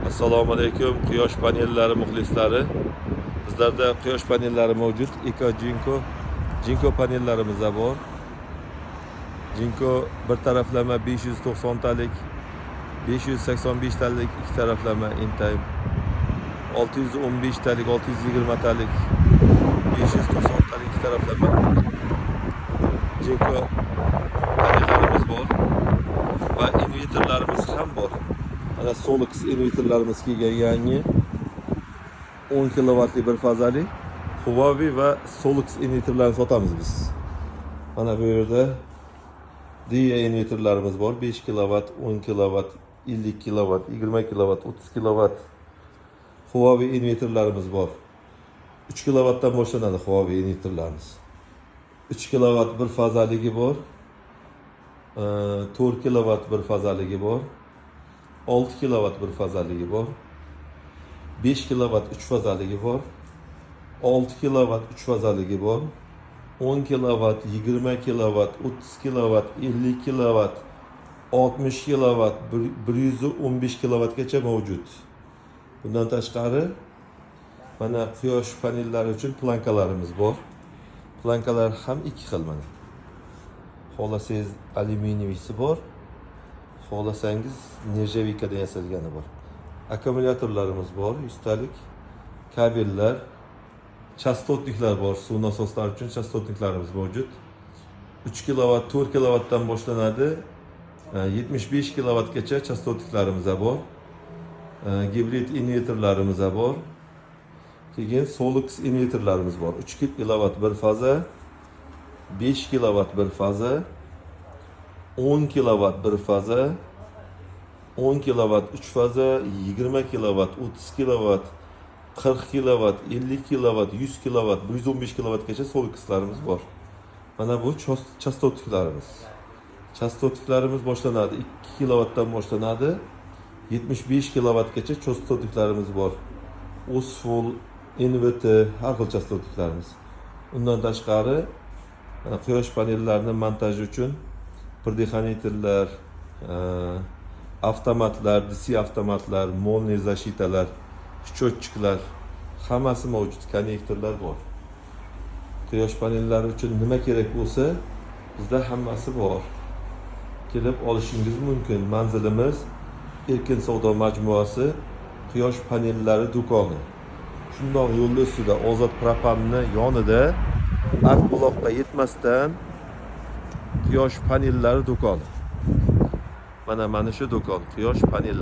Assalomu alaykum quyosh panellari muxlislari. Bizlarda quyosh panellari mavjud. Jinko panellarimiz bor. Jinko bir taraflama 590 talik, 585 talik iki taraflama intime, 615 talik, 620 talik, 590 talik iki taraflama Jinko panellarimiz bor va inverterlarimiz ham bor. Ana Solix inverterlarimiz kelgan yangi 10 kilovatli bir fazali Huawei va Solix inverterlarni sotamiz biz. Mana bu yerda Dia inverterlarimiz bor. 5 kilovat, 10 kilovat, 50 kilovat, 20 kilovat, 30 kilovat Huawei inverterlarimiz bor. 3 kilovatdan boshlanadi Huawei inverterlarimiz. 3 kilovat bir fazaligi bor. 4 kilovat bir fazaligi bor. 6 kilovat bir fazaligi bor. 5 kilovat 3 fazaligi bor. 6 kilovat 3 fazaligi bor. 10 kilovat, 20 kilovat, 30 kilovat, 50 kilovat, 60 kilovat, 115 kilovatgacha mavjud. Bundan tashqari mana quyosh panellari uchun plankalarimiz bor. Plankalar ham ikki xil mana. Xohlasangiz alyuminiyisi bor. Xohlasangiz nержавейкаdan yasalgani bor. Akkumulyatorlarimiz bor, ustalik kabellar, chastotniklar bor. Suv nasoslari uchun chastotniklarimiz mavjud. 3 kilovat, 4 kilovatdan boshlanadi. 75 kilovatgacha chastotniklarimiz bor. Gibrid inverterlarimiz bor. Keyin Solix inverterlarimiz bor. 3 kilovat bir faza, 5 kilovat bir faza, 10 kilovat bir faza, 10 kilovat 3 faza, 20 kilovat, 30 kilovat, 40 kilovat, 50 kilovat, 100 kilovat, 115 kilovatgacha Solix'larimiz bor. Mana bu chastotniklarimiz. Chastotniklarimiz boshlanadi 2 kilovatdan boshlanadi. 75 kilovatgacha chastotniklarimiz bor. Osfol, NVT, har xil chastotniklarimiz. Undan tashqari quyosh panellarini montaji uchun predixanitorlar, avtomatlar, DC avtomatlar, molniy zashitalar, счетчикlar hammasi mavjud, konnektorlar bor. Quyosh panellari uchun nima kerak bo'lsa, bizda hammasi bor. Kelib olishingiz mumkin. Manzilimiz Erkin savdo majmuasi, quyosh panellari do'koni. Shundoq yo'l ustida Ozod propanni yonida Akbuloqqa yetmasdan quyosh panellari do'koni. Mana shu do'kon, quyosh panel